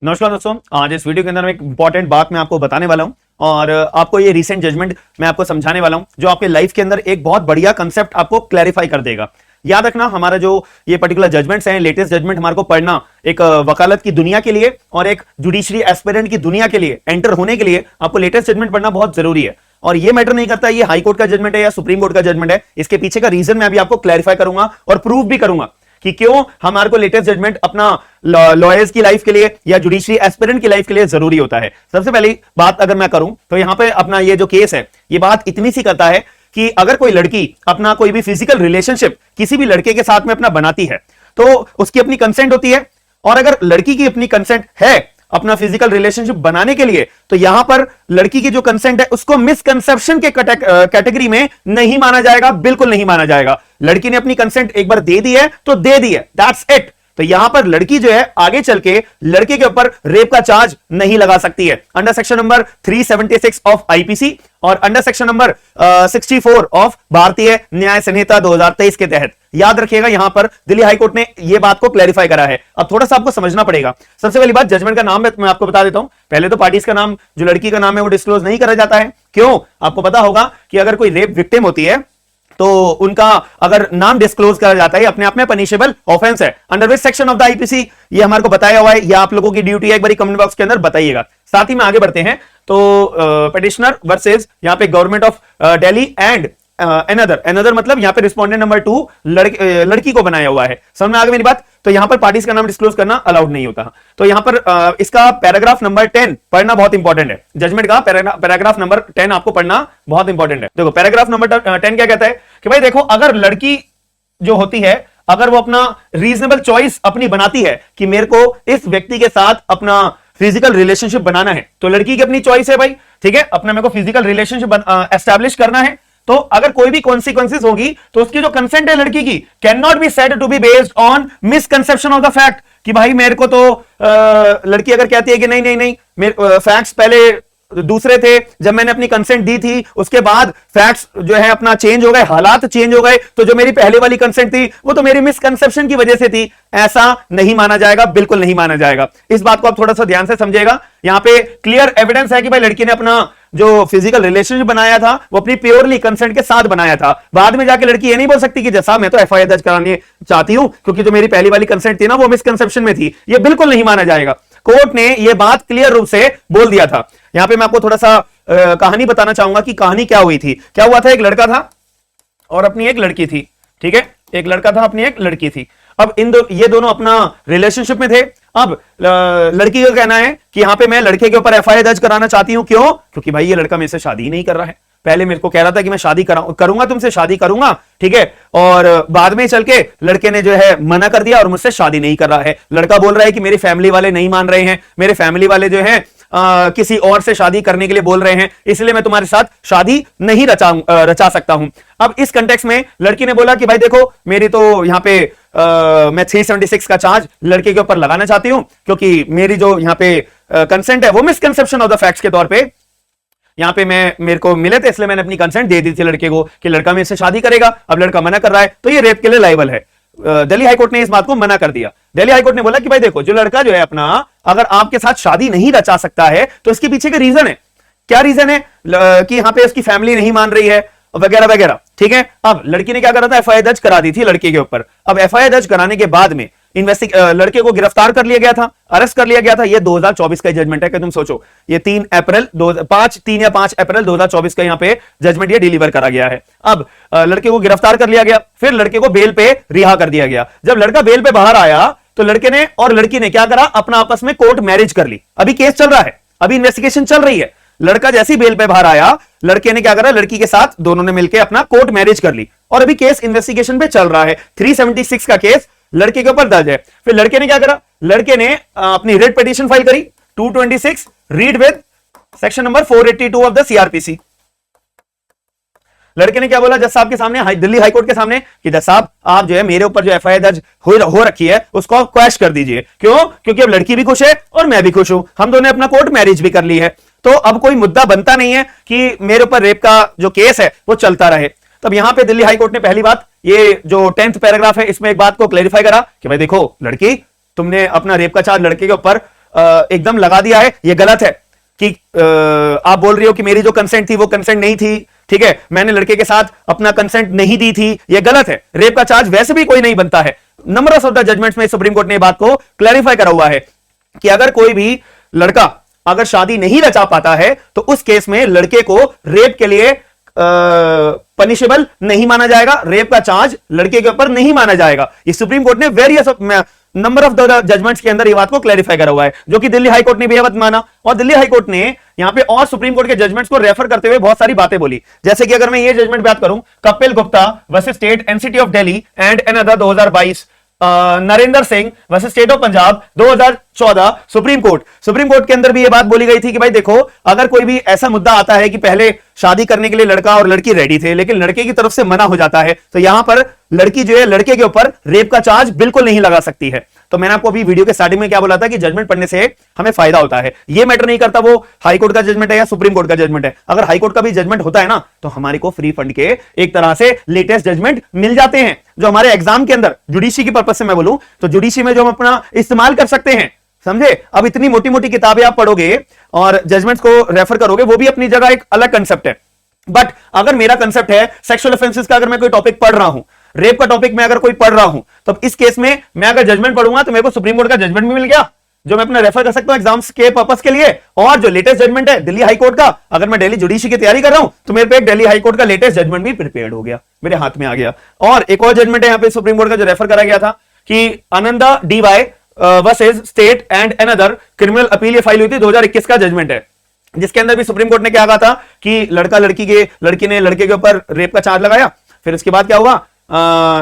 नमस्कार दोस्तों, आज इस वीडियो के अंदर मैं एक इंपॉर्टेंट बात मैं आपको बताने वाला हूं और आपको ये रीसेंट जजमेंट मैं आपको समझाने वाला हूं जो आपके लाइफ के अंदर एक बहुत बढ़िया कंसेप्ट आपको क्लैरिफाई कर देगा। याद रखना, हमारा जो ये पर्टिकुलर जजमेंट्स हैं, लेटेस्ट जजमेंट हमारे को पढ़ना एक वकालत की दुनिया के लिए और एक जुडिशरी एस्पिरेंट की दुनिया के लिए एंटर होने के लिए आपको लेटेस्ट जजमेंट पढ़ना बहुत जरूरी है। और ये मैटर नहीं करता ये हाई कोर्ट का जजमेंट है या सुप्रीम कोर्ट का जजमेंट है, इसके पीछे का रीजन मैं अभी आपको क्लैरिफाई करूंगा और प्रूव भी करूंगा कि क्यों हमारे को लेटेस्ट जजमेंट अपना लॉयर्स की लाइफ के लिए या जुडिशरी एस्पिरेंट की लाइफ के लिए जरूरी होता है। सबसे पहली बात अगर मैं करूं तो यहां पे अपना ये जो केस है ये बात इतनी सी करता है कि अगर कोई लड़की अपना कोई भी फिजिकल रिलेशनशिप किसी भी लड़के के साथ में अपना बनाती है तो उसकी अपनी कंसेंट होती है, और अगर लड़की की अपनी कंसेंट है अपना फिजिकल रिलेशनशिप बनाने के लिए तो यहां पर लड़की की जो कंसेंट है उसको मिसकंसेप्शन के कैटेगरी में नहीं माना जाएगा, बिल्कुल नहीं माना जाएगा। लड़की ने अपनी कंसेंट एक बार दे दी है तो दे दी है, दैट्स इट। तो यहां पर लड़की जो है आगे चल के लड़के के ऊपर रेप का चार्ज नहीं लगा सकती है under section number 376 of IPC और अंडर सेक्शन नंबर 64 ऑफ भारतीय न्याय संहिता 2023 के तहत। याद रखिएगा, यहां पर दिल्ली हाईकोर्ट ने यह बात को क्लैरिफाई करा है। अब थोड़ा सा आपको समझना पड़ेगा। सबसे पहली बात, जजमेंट का नाम मैं आपको बता देता हूं। पहले तो पार्टीज का नाम, जो लड़की का नाम है वो डिस्क्लोज नहीं करा जाता है। क्यों? आपको पता होगा कि अगर कोई रेप विक्टिम होती है तो उनका अगर नाम डिस्क्लोज करा जाता है अपने आप में पनिशेबल ऑफेंस है। Under which section of the IPC ये हमारे को बताया हुआ है, या आप लोगों की ड्यूटी है एक बार कमेंट बॉक्स के अंदर बताइएगा। साथ ही में आगे बढ़ते हैं तो पिटिशनर वर्सेस यहां पे government of Delhi and another मतलब यहां पे रिस्पोंडेंट नंबर 2 लड़की को बनाया हुआ है। समझ में आ गई मेरी बात? तो यहां पर पार्टीज का नाम डिस्क्लोज करना अलाउड नहीं होता। तो यहां पर इसका पैराग्राफ नंबर 10 पढ़ना बहुत इंपॉर्टेंट है। जजमेंट का पैराग्राफ नंबर 10 आपको पढ़ना बहुत इंपॉर्टेंट है। देखो पैराग्राफ नंबर 10 क्या कहता है कि भाई देखो, अगर लड़की जो होती है अगर वो अपना रीजनेबल चॉइस अपनी बनाती है कि मेरे को इस व्यक्ति के साथ अपना फिजिकल रिलेशनशिप बनाना है, तो लड़की की अपनी चॉइस है भाई, ठीक है, अपना मेरे को फिजिकल रिलेशनशिप एस्टैब्लिश करना है। तो अगर कोई भी कॉन्सिक्वेंसेस होगी तो उसकी जो कंसेंट है लड़की की can not be said to be based on misconception of the fact कि भाई मेरे को तो लड़की अगर कहती है कि नहीं नहीं नहीं मेरे फैक्ट्स पहले दूसरे थे, जब मैंने अपनी कंसेंट दी थी उसके बाद फैक्ट्स जो है अपना चेंज हो गए, हालात चेंज हो गए, तो जो मेरी पहले वाली कंसेंट थी वो तो मेरी मिसकंसेप्शन की वजह से थी, ऐसा नहीं माना जाएगा, बिल्कुल नहीं माना जाएगा। इस बात को आप थोड़ा सा ध्यान से समझिएगा। यहां पे क्लियर एविडेंस है कि भाई लड़की ने अपना जो फिजिकल रिलेशनशिप बनाया था वो अपनी प्योरली कंसेंट के साथ बनाया था। बाद में जाके लड़की ये नहीं बोल सकती कि जैसा मैं तो एफआईआर दर्ज करानी चाहती हूं क्योंकि जो मेरी पहली वाली कंसेंट थी ना वो मिसकंसेप्शन में थी, ये बिल्कुल नहीं माना जाएगा। कोर्ट ने यह बात क्लियर रूप से बोल दिया था। यहां पे मैं आपको थोड़ा सा कहानी बताना चाहूंगा कि कहानी क्या हुई थी। क्या हुआ था, एक लड़का था और अपनी एक लड़की थी, ठीक है, एक लड़का था अपनी एक लड़की थी। अब ये दोनों अपना रिलेशनशिप में थे। अब लड़की का कहना है कि यहां पे मैं लड़के के ऊपर एफआईआर दर्ज कराना चाहती हूं। क्यों? क्योंकि भाई ये लड़का मेरे से शादी ही नहीं कर रहा है। पहले मेरे को कह रहा था कि मैं शादी करूंगा, तुमसे शादी करूंगा, ठीक है, और बाद में चल के लड़के ने जो है मना कर दिया और मुझसे शादी नहीं कर रहा है। लड़का बोल रहा है कि मेरी फैमिली वाले नहीं मान रहे हैं, मेरे फैमिली वाले जो है किसी और से शादी करने के लिए बोल रहे हैं, इसलिए मैं तुम्हारे साथ शादी नहीं रचा सकता हूं। अब इस कंटेक्स्ट में लड़की ने बोला कि भाई देखो मेरी तो यहां पे मैं 376 का चार्ज लड़के के ऊपर लगाना चाहती हूं क्योंकि मेरी जो यहां पे कंसेंट है वो मिसकंसेप्शन ऑफ द फैक्ट्स के तौर पे यहां पे मेरे को मिले थे, इसलिए मैंने अपनी कंसेंट दे दी थी लड़के को कि लड़का मेरे से शादी करेगा। अब लड़का मना कर रहा है तो ये रेप के लिए लायबल है। दिल्ली हाईकोर्ट ने इस बात को मना कर दिया। दिल्ली हाईकोर्ट ने बोला कि भाई देखो, जो लड़का जो है अपना अगर आपके साथ शादी नहीं रचा सकता है तो इसके पीछे का रीजन है। क्या रीजन है? कि यहां पे उसकी फैमिली नहीं मान रही है वगैरह वगैरह, ठीक है। अब लड़की ने क्या करा था, एफआईआर दर्ज करा दी थी लड़के के ऊपर। अब एफआईआर दर्ज कराने के बाद में लड़के को गिरफ्तार कर लिया गया था, अरेस्ट कर लिया गया था। ये 2024 का जजमेंट है कि तुम सोचो, ये 3 या 5 अप्रैल 2024 का यहां पे जजमेंट ये डिलीवर करा गया है। अब लड़के को गिरफ्तार कर लिया गया, फिर लड़के को बेल पे रिहा कर दिया गया। जब लड़का बेल पे बाहर आया तो लड़के ने और लड़की ने क्या करा, अपना आपस में कोर्ट मैरिज कर ली। अभी केस चल रहा है, अभी इन्वेस्टिगेशन चल रही है। लड़का जैसे ही बेल पे बाहर आया, लड़के ने क्या करा, लड़की के साथ दोनों ने मिलकर अपना कोर्ट मैरिज कर ली और अभी केस इन्वेस्टिगेशन पे चल रहा है। 376 का केस लड़के के ऊपर दर्ज है। फिर लड़के ने क्या करा, लड़के ने अपनी रिट पिटीशन फाइल करी 226 read with section number 482 of the CrPC. लड़के ने क्या बोला जज साहब के सामने, दिल्ली हाईकोर्ट के सामने, कि जज साहब आप जो है मेरे ऊपर जो एफआईआर दर्ज हो रखी है उसको क्वैश कर दीजिए। क्यों? क्योंकि अब लड़की भी खुश है और मैं भी खुश हूं, हम दोनों अपना कोर्ट मैरिज भी कर ली है, तो अब कोई मुद्दा बनता नहीं है कि मेरे ऊपर रेप का जो केस है वो चलता रहे। तब यहां पे दिल्ली हाईकोर्ट ने पहली बात, ये जो 10th पैराग्राफ है इसमें एक बात को क्लैरिफाई करा कि भाई देखो लड़की, तुमने अपना रेप का चार्ज लड़के के ऊपर एकदम लगा दिया है, ये गलत है कि आप बोल रही हो कि मेरी जो कंसेंट थी वो कंसेंट नहीं थी, ठीक है, मैंने लड़के के साथ अपना कंसेंट नहीं दी थी, ये गलत है। रेप का चार्ज वैसे भी कोई नहीं बनता है। नंबर ऑफ द जजमेंट्स में सुप्रीम कोर्ट ने बात को क्लैरिफाई करा हुआ है कि अगर कोई भी लड़का अगर शादी नहीं रचा पाता है तो उस केस में लड़के को रेप के लिए पनिशेबल नहीं माना जाएगा, रेप का चार्ज लड़के के ऊपर नहीं माना जाएगा। ये सुप्रीम कोर्ट ने various number of the judgments के अंदर ये बात को क्लैरिफाई करा हुआ है, जो कि दिल्ली हाई कोर्ट ने भी मत माना। और दिल्ली हाई कोर्ट ने यहां पे और सुप्रीम कोर्ट के जजमेंट्स को रेफर करते हुए बहुत सारी बातें बोली। जैसे कि अगर मैं ये जजमेंट बात करूं, Kapil Gupta versus state NCT of Delhi and another 2022, Narendra Singh versus state of Punjab 2014, supreme court के अंदर भी ये बात बोली गई थी कि भाई देखो, अगर कोई भी ऐसा मुद्दा आता है कि पहले शादी करने के लिए लड़का और लड़की रेडी थे लेकिन लड़के की तरफ से मना हो जाता है, तो यहां पर लड़की जो है लड़के के ऊपर रेप का चार्ज बिल्कुल नहीं लगा सकती है। तो मैंने आपको अभी वीडियो के स्टार्टिंग में क्या बोला था कि जजमेंट पढ़ने से हमें फायदा होता है। ये मैटर नहीं करता वो हाई कोर्ट का जजमेंट है या सुप्रीम कोर्ट का जजमेंट है। अगर हाई कोर्ट का भी जजमेंट होता है ना, तो हमारे को फ्री फंड के एक तरह से लेटेस्ट जजमेंट मिल जाते हैं, जो हमारे एग्जाम के अंदर जुडिशरी की पर्पज से मैं बोलूं तो जुडिशरी में जो हम अपना इस्तेमाल कर सकते हैं, समझे। अब इतनी मोटी मोटी किताबें आप पढ़ोगे और जजमेंट्स को रेफर करोगे, वो भी अपनी जगह एक अलग कंसेप्ट है। बट अगर मेरा कंसेप्ट है सेक्सुअल ऑफेंसेस का, अगर मैं कोई टॉपिक पढ़ रहा हूं, रेप का टॉपिक मैं अगर कोई पढ़ रहा हूं, तो इस केस में मैं अगर जजमेंट पढ़ूंगा तो मेरे को सुप्रीम कोर्ट का जजमेंट भी मिल गया, जो मैं अपना रेफर कर सकता हूं एग्जाम्स के पर्पस के लिए। और जो लेटेस्ट जजमेंट है दिल्ली हाई कोर्ट का, अगर मैं दिल्ली जुडिशरी की तैयारी कर रहा हूं तो मेरे पे दिल्ली हाई कोर्ट का लेटेस्ट जजमेंट भी प्रिपेयर्ड हो गया, मेरे हाथ में आ गया। और एक और जजमेंट है यहां पे सुप्रीम कोर्ट का जो रेफर करा गया था कि Ananda DY versus state and another criminal appeal, ये फाइल हुई थी 2021 का जजमेंट है, जिसके अंदर भी सुप्रीम कोर्ट ने क्या कहा था कि लड़की ने लड़के के ऊपर रेप का चार्ज लगाया। फिर उसके बाद क्या हुआ,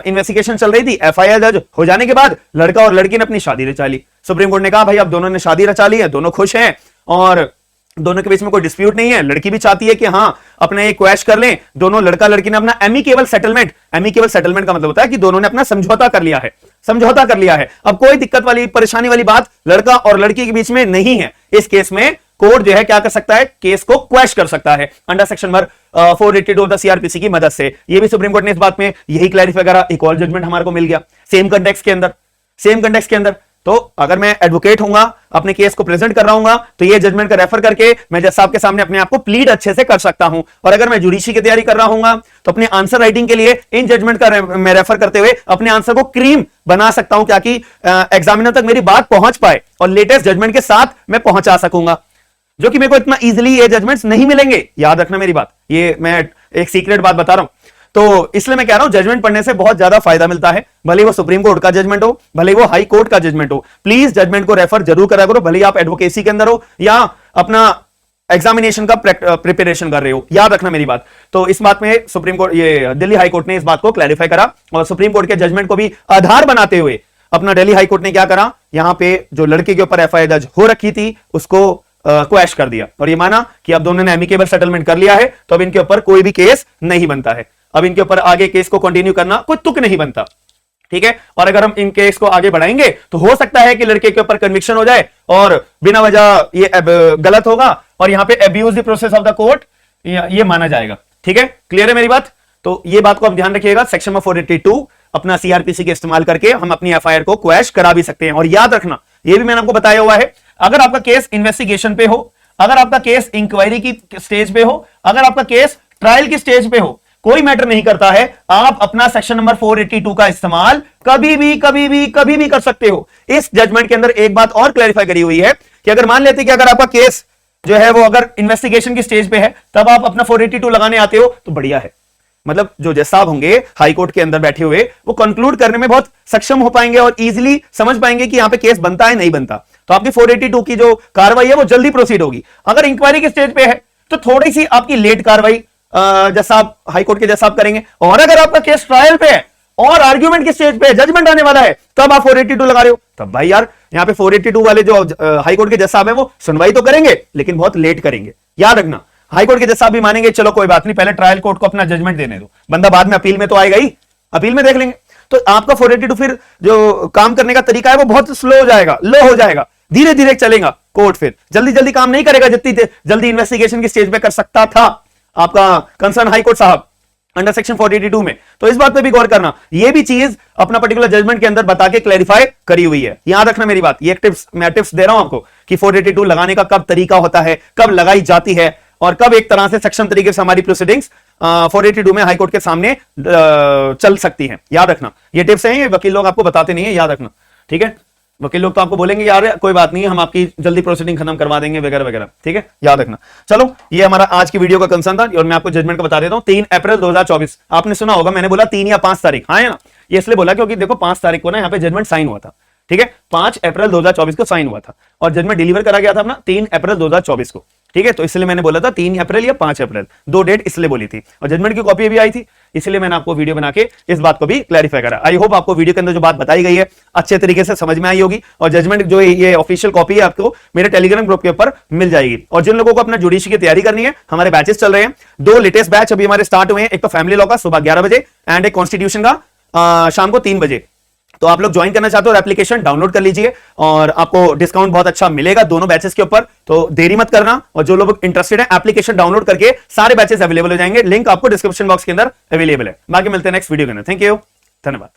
इन्वेस्टिगेशन चल रही थी, एफआईआर दर्ज हो जाने के बाद लड़का और लड़की ने अपनी शादी रचा ली। सुप्रीम कोर्ट ने कहा भाई अब दोनों ने शादी रचा ली है, दोनों खुश हैं और दोनों के बीच में कोई डिस्प्यूट नहीं है। लड़की भी चाहती है कि हाँ अपने क्वैश कर लें दोनों, लड़का लड़की ने अपना एमिकेबल सेटलमेंट का मतलब होता है कि दोनों ने अपना समझौता कर लिया है। अब कोई दिक्कत वाली परेशानी वाली बात लड़का और लड़की के बीच में नहीं है। इस केस में कोर्ट जो है क्या कर सकता है, केस को क्वैश कर सकता है under section number 482 of the CrPC की मदद से। ये भी सुप्रीम कोर्ट ने इस बात में यही क्लैरिफाई करा। एक और जजमेंट हमारे को मिल गया सेम कंटेक्स्ट के अंदर। तो अगर मैं एडवोकेट होऊंगा, अपने केस को प्रेजेंट कर रहा हूं, तो ये जजमेंट का रेफर करके मैं जज साहब के सामने अपने आप को प्लीड अच्छे से कर सकता हूं। और अगर मैं जुडिशरी की तैयारी कर रहा हूं तो अपने आंसर राइटिंग के लिए इन जजमेंट का मैं रेफर करते हुए अपने आंसर को क्रीम बना सकता हूं, ताकि एग्जामिनर तक मेरी बात पहुंच पाए और लेटेस्ट जजमेंट के साथ मैं पहुंचा सकूंगा, जो कि मेरे को इतना इजीली ये जजमेंट्स नहीं मिलेंगे। याद रखना मेरी बात, ये मैं एक सीक्रेट बात बता रहा हूं। तो इसलिए मैं कह रहा हूं जजमेंट पढ़ने से बहुत ज्यादा फायदा मिलता है, भले वो सुप्रीम कोर्ट का जजमेंट हो, भले वो हाई कोर्ट का जजमेंट हो। प्लीज जजमेंट को रेफर जरूर करा करो, भले आप एडवोकेसी के अंदर हो या अपना एग्जामिनेशन का प्रिपरेशन कर रहे हो। याद रखना मेरी बात। तो इस बात में सुप्रीम कोर्ट, ये दिल्ली हाई कोर्ट ने इस बात को क्लैरिफाई करा और सुप्रीम कोर्ट के जजमेंट को भी आधार बनाते हुए अपना दिल्ली हाई कोर्ट ने क्या करा, यहां पे जो लड़के के ऊपर एफआईआर दर्ज हो रखी थी उसको क्वैश कर दिया और ये माना कि अब दोनों ने एमिकेबल सेटलमेंट कर लिया है, तो अब इनके ऊपर कोई भी केस नहीं बनता है। अब इनके ऊपर आगे केस को कंटिन्यू करना कोई तुक नहीं बनता, ठीक है। और अगर हम इन केस को आगे बढ़ाएंगे तो हो सकता है कि लड़के के ऊपर कन्विक्शन हो जाए और बिना वजह ये गलत होगा और यहां पे abuse the process of the court ये माना जाएगा, ठीक है। क्लियर है मेरी बात। तो ये बात को आप ध्यान रखिएगा, सेक्शन नंबर 482 अपना सीआरपीसी के इस्तेमाल करके हम अपनी एफआईआर को क्वैश करा भी सकते हैं। और याद रखना, ये भी मैंने आपको बताया हुआ है, अगर आपका केस इन्वेस्टिगेशन पे हो, अगर आपका केस इंक्वायरी की स्टेज पे हो, अगर आपका केस ट्रायल की स्टेज पे हो, कोई मैटर नहीं करता है, आप अपना सेक्शन नंबर 482 का इस्तेमाल कभी भी कर सकते हो। इस जजमेंट के अंदर एक बात और क्लैरिफाई करी हुई है कि अगर मान लेते कि अगर आपका केस जो है वो अगर इन्वेस्टिगेशन की स्टेज पे है, तब आप अपना 482 लगाने आते हो तो बढ़िया है। मतलब जो जज साहब होंगे हाई कोर्ट के अंदर बैठे हुए, वो कंक्लूड करने में बहुत सक्षम हो पाएंगे और इजीली समझ पाएंगे कि यहां पे केस बनता है नहीं बनता। तो आपकी 482 की जो कार्रवाई है वो जल्दी प्रोसीड होगी। अगर इंक्वायरी के स्टेज पे है तो थोड़ी सी आपकी लेट कार्रवाई जज साहब, हाई कोर्ट के जज साहब करेंगे। और अगर आपका केस ट्रायल पे है और आर्ग्यूमेंट के स्टेज पे जजमेंट आने वाला है, तब आप 482 लगा रहे हो, तब भाई यार यहां पे 482 वाले जो हाई कोर्ट के जज साहब है वो सुनवाई तो करेंगे लेकिन बहुत लेट करेंगे। याद रखना, हाई कोर्ट के जज साहब भी मानेंगे चलो कोई बात नहीं, पहले ट्रायल कोर्ट को अपना जजमेंट देने दो, बंदा बाद में अपील में तो आएगा ही, अपील में देख लेंगे। तो आपका 482 फिर जो काम करने का तरीका है वो बहुत स्लो हो जाएगा, लो हो जाएगा, धीरे धीरे चलेगा कोर्ट, फिर जल्दी जल्दी काम नहीं करेगा जितनी जल्दी इन्वेस्टिगेशन की स्टेज पे कर सकता था आपका कंसर्न हाई कोर्ट साहब। अंडर सेक्शन 482 में। तो इस बात पे भी गौर करना, ये भी चीज अपना पर्टिकुलर जजमेंट के अंदर बता के क्लैरिफाई करी हुई है। याद रखना मेरी बात, ये टिप्स मैं टिप्स दे रहा हूं आपको कि 482 लगाने का कब तरीका होता है, कब लगाई जाती है, और कब एक तरह से सेक्शन तरीके से हमारी प्रोसीडिंग्स 482 में हाईकोर्ट के सामने चल सकती है। याद रखना, ये टिप्स हैं, ये वकील लोग आपको बताते नहीं है, याद रखना, ठीक है। वकील लोग तो आपको बोलेंगे यार कोई बात नहीं, हम आपकी जल्दी प्रोसीडिंग खत्म करवा देंगे वगैरह वगैरह, ठीक है, याद रखना। चलो, ये हमारा आज की वीडियो का कंसर्न था, और मैं आपको जजमेंट को बता देता हूं। 3 अप्रैल 2024, आपने सुना होगा मैंने बोला 3 या 5 तारीख, हाँ है ना, ये इसलिए बोला क्योंकि देखो 5 तारीख को ना यहाँ पे जजमेंट साइन हुआ था, ठीक है, 5 अप्रैल 2024 को साइन हुआ था, और जजमेंट डिलीवर करा गया था अपना 3 अप्रैल 2024 को, ठीक है। तो इसलिए मैंने बोला था 3 अप्रैल या 5 अप्रैल, 2 डेट इसलिए बोली थी, और जजमेंट की कॉपी भी आई थी, इसलिए मैंने आपको वीडियो बना के इस बात को भी क्लैरिफाई करा। आई होप आपको वीडियो के अंदर जो बात बताई गई है अच्छे तरीके से समझ में आई होगी, और जजमेंट जो ये ऑफिशियल कॉपी है आपको मेरे टेलीग्राम ग्रुप के ऊपर मिल जाएगी। और जिन लोगों को अपना जुडिशरी की तैयारी करनी है, हमारे बैचेस चल रहे हैं, 2 लेटेस्ट बैच अभी हमारे स्टार्ट हुए हैं, एक तो फैमिली लॉ का सुबह 11 बजे एंड एक कॉन्स्टिट्यूशन का शाम को 3 बजे। तो आप लोग ज्वाइन करना चाहते हो, एप्लीकेशन डाउनलोड कर लीजिए, और आपको डिस्काउंट बहुत अच्छा मिलेगा दोनों बैचेस के ऊपर, तो देरी मत करना। और जो लोग इंटरेस्टेड है, एप्लीकेशन डाउनलोड करके सारे बैचेस अवेलेबल हो जाएंगे, लिंक आपको डिस्क्रिप्शन बॉक्स के अंदर अवेलेबल है। बाकी मिलते हैं नेक्स्ट वीडियो के अंदर। थैंक यू, धन्यवाद।